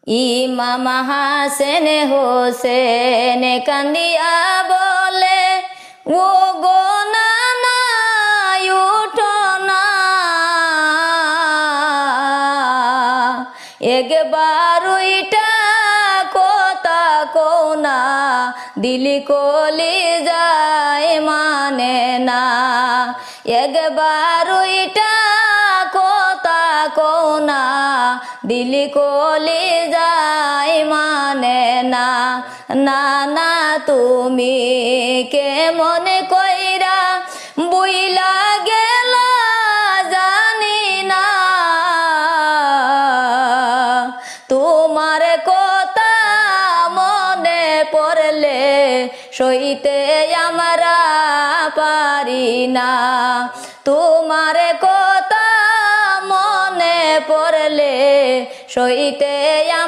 ইমাম হাসেন হোসেন কান্দিয়া বলে, ও গো নানা উঠো না, একবার ওইটা কথা কও না, দিলি কলি যায় মানে না, একবার ওইটা কথা কও না, দিলি কলি যায় মানে না। নানা তুমি কেমন কইরা বুইলা গেলা জানি না, তোমার কথা মনে পড়লে সইতে আমরা পারি না, তোমার কথা মনে পড়লে সইতে